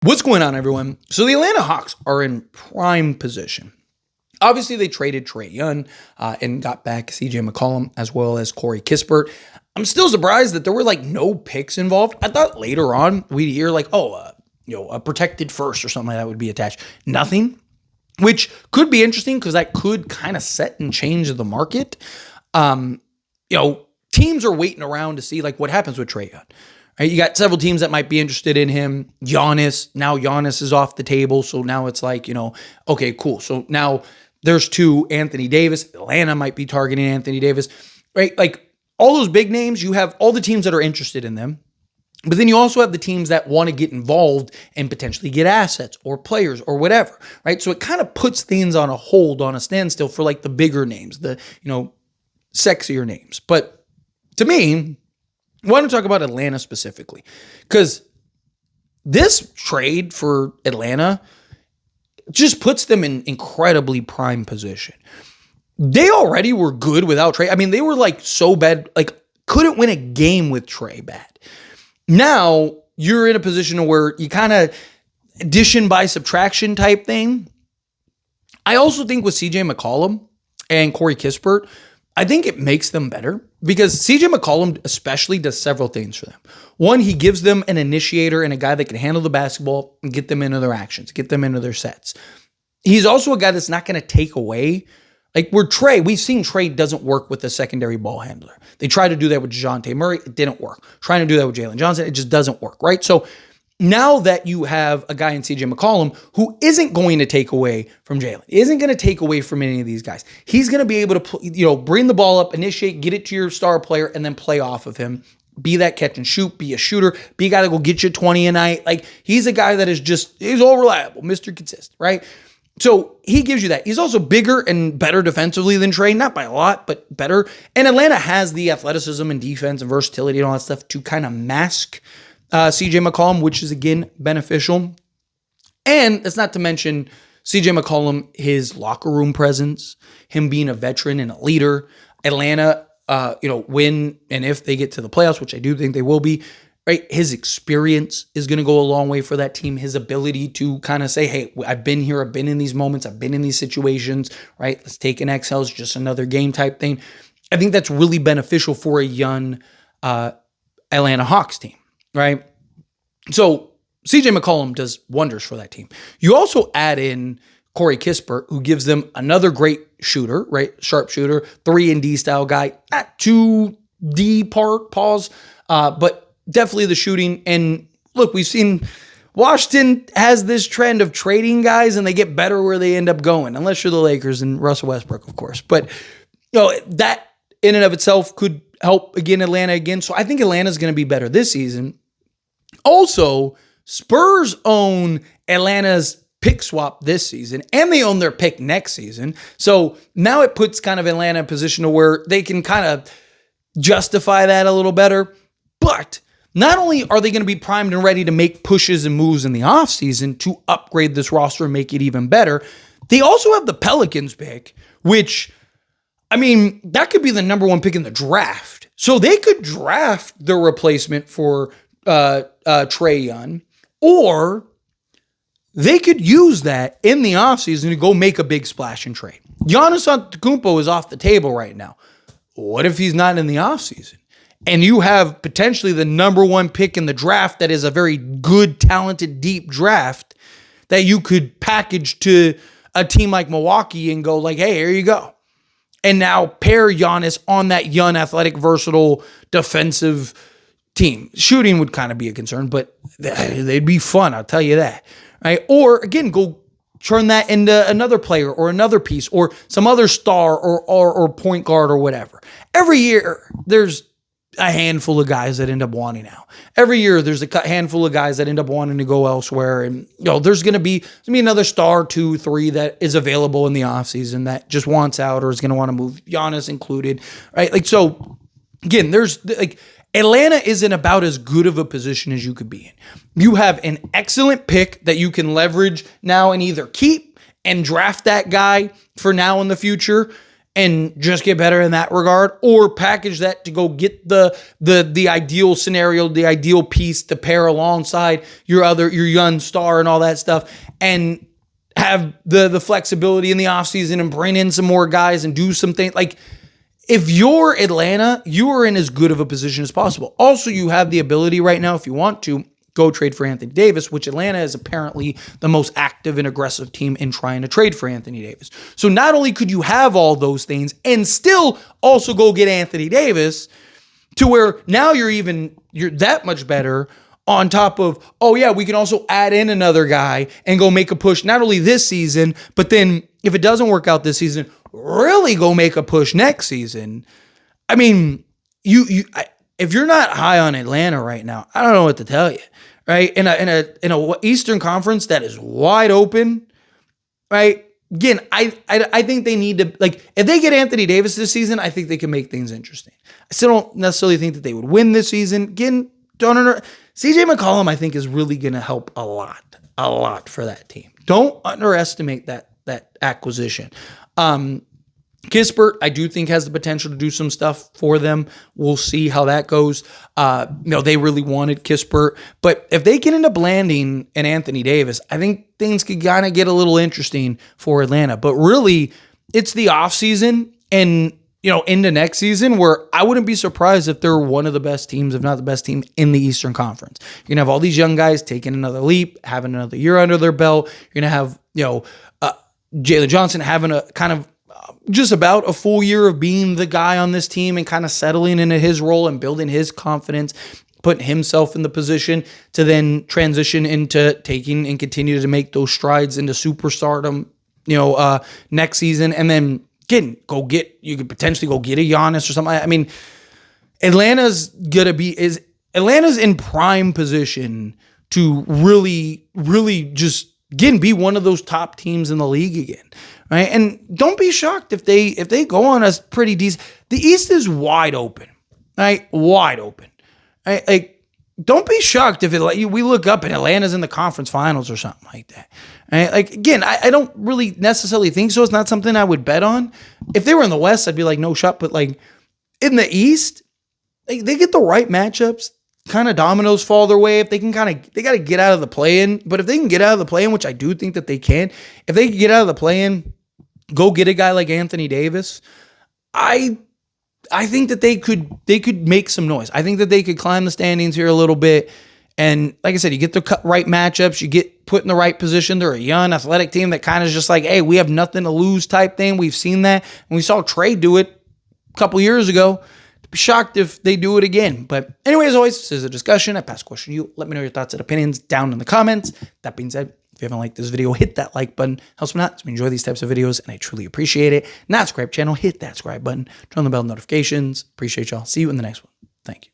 What's going on, everyone? So the Atlanta Hawks are in prime position. Obviously, they traded TRAE Young and got back CJ McCollum as well as Corey Kispert. I'm still surprised that there were no picks involved. I thought later on we'd hear a protected first or something like that would be attached. Nothing, which could be interesting because that could kind of set and change the market. Teams are waiting around to see what happens with TRAE Young. Right, you got several teams that might be interested in him. Giannis is off the table. So now it's okay, cool. So now there's two, Anthony Davis. Atlanta might be targeting Anthony Davis, right? All those big names, you have all the teams that are interested in them. But then you also have the teams that want to get involved and potentially get assets or players or whatever, right? So it kind of puts things on a hold, on a standstill for the bigger names, the, sexier names. But to me, I want to talk about Atlanta specifically because this trade for Atlanta just puts them in incredibly prime position. They already were good without TRAE. I mean, they were so bad, couldn't win a game with TRAE bad. Now you're in a position where you kind of addition by subtraction type thing. I also think with CJ McCollum and Corey Kispert, I think it makes them better because CJ McCollum especially does several things for them. One, he gives them an initiator and a guy that can handle the basketball and get them into their actions, get them into their sets. He's also a guy that's not going to take away. We've seen TRAE doesn't work with the secondary ball handler. They tried to do that with DeJounte Murray. It didn't work. Trying to do that with Jalen Johnson. It just doesn't work, right? So now that you have a guy in CJ McCollum who isn't going to take away from Jalen, isn't going to take away from any of these guys, he's going to be able to, bring the ball up, initiate, get it to your star player, and then play off of him. Be that catch and shoot, be a shooter, be a guy that will get you 20 a night. He's a guy that is he's all reliable, Mr. Consistent, right? So he gives you that. He's also bigger and better defensively than TRAE, not by a lot, but better. And Atlanta has the athleticism and defense and versatility and all that stuff to kind of mask CJ McCollum, which is, again, beneficial. And that's not to mention CJ McCollum, his locker room presence, him being a veteran and a leader. Atlanta, when and if they get to the playoffs, which I do think they will be, right? His experience is going to go a long way for that team. His ability to kind of say, hey, I've been here. I've been in these moments. I've been in these situations, right? Let's take an exhale. It's just another game type thing. I think that's really beneficial for a young Atlanta Hawks team. Right. So CJ McCollum does wonders for that team. You also add in Corey Kispert, who gives them another great shooter, right? Sharpshooter, 3-and-D style guy, not too D pause, but definitely the shooting. And look, we've seen Washington has this trend of trading guys and they get better where they end up going, unless you're the Lakers and Russell Westbrook, of course. But that in and of itself could help Atlanta again. So I think Atlanta's going to be better this season. Also, Spurs own Atlanta's pick swap this season, and they own their pick next season. So now it puts kind of Atlanta in a position to where they can kind of justify that a little better. But not only are they going to be primed and ready to make pushes and moves in the offseason to upgrade this roster and make it even better, they also have the Pelicans pick, which, that could be the number one pick in the draft. So they could draft the replacement for TRAE Young, or they could use that in the offseason to go make a big splash and trade. Giannis Antetokounmpo is off the table right now. What if he's not in the offseason? And you have potentially the number one pick in the draft that is a very good, talented, deep draft that you could package to a team like Milwaukee and go hey, here you go. And now pair Giannis on that young, athletic, versatile, defensive team. Shooting would kind of be a concern, but they'd be fun, I'll tell you that. Right? Or, again, go turn that into another player or another piece or some other star or point guard or whatever. Every year, there's a handful of guys that end up wanting out. Every year, there's a handful of guys that end up wanting to go elsewhere. And, there's going to be another star, 2, 3 that is available in the offseason that just wants out or is going to want to move, Giannis included, right? So, again, there's Atlanta is in about as good of a position as you could be in. You have an excellent pick that you can leverage now and either keep and draft that guy for now in the future and just get better in that regard, or package that to go get the ideal scenario, the ideal piece to pair alongside your young star and all that stuff, and have the flexibility in the offseason and bring in some more guys and do some things. Like, if you're Atlanta, you are in as good of a position as possible. Also, you have the ability right now, if you want to, go trade for Anthony Davis, which Atlanta is apparently the most active and aggressive team in trying to trade for Anthony Davis. So not only could you have all those things and still also go get Anthony Davis, to where now you're that much better, on top of, oh yeah, we can also add in another guy and go make a push not only this season, but then if it doesn't work out this season, really go make a push next season. I mean, if you're not high on Atlanta right now, I don't know what to tell you, right? In a Eastern Conference that is wide open, right? Again, I think they need to, like, if they get Anthony Davis this season, I think they can make things interesting. I still don't necessarily think that they would win this season. Again, CJ McCollum, I think, is really going to help a lot for that team. Don't underestimate that acquisition. Kispert, I do think, has the potential to do some stuff for them. We'll see how that goes. They really wanted Kispert, but if they can end up landing an Anthony Davis, I think things could kind of get a little interesting for Atlanta. But really, it's the offseason and into next season where I wouldn't be surprised if they're one of the best teams, if not the best team in the Eastern Conference. You're gonna have all these young guys taking another leap, having another year under their belt. You're gonna have Jalen Johnson having a kind of just about a full year of being the guy on this team and kind of settling into his role and building his confidence, putting himself in the position to then transition into taking and continue to make those strides into superstardom, next season. And then again, you could potentially go get a Giannis or something. I mean, Atlanta's in prime position to really, really just again be one of those top teams in the league again. Right. And don't be shocked if they go on a pretty decent. The East is wide open, right? Wide open. Right? Like, don't be shocked if we look up and Atlanta's in the conference finals or something like that. Right? Like, again, I don't really necessarily think so. It's not something I would bet on. If they were in the West, I'd be like, no shot. But like in the East, they get the right matchups. Kind of dominoes fall their way. If they can they got to get out of the play-in. But if they can get out of the play-in, which I do think that they can, if they can get out of the play-in, go get a guy like Anthony Davis, I think that they could make some noise. I think that they could climb the standings here a little bit. And like I said, you get the right matchups, you get put in the right position. They're a young, athletic team that kind of just like, hey, we have nothing to lose type thing. We've seen that. And we saw TRAE do it a couple years ago. I'd be shocked if they do it again. But anyway, as always, this is a discussion. I pass the question to you. Let me know your thoughts and opinions down in the comments. That being said, if you haven't liked this video, hit that like button. Helps me out. So we enjoy these types of videos, and I truly appreciate it. Not subscribe channel, hit that subscribe button. Turn on the bell notifications. Appreciate y'all. See you in the next one. Thank you.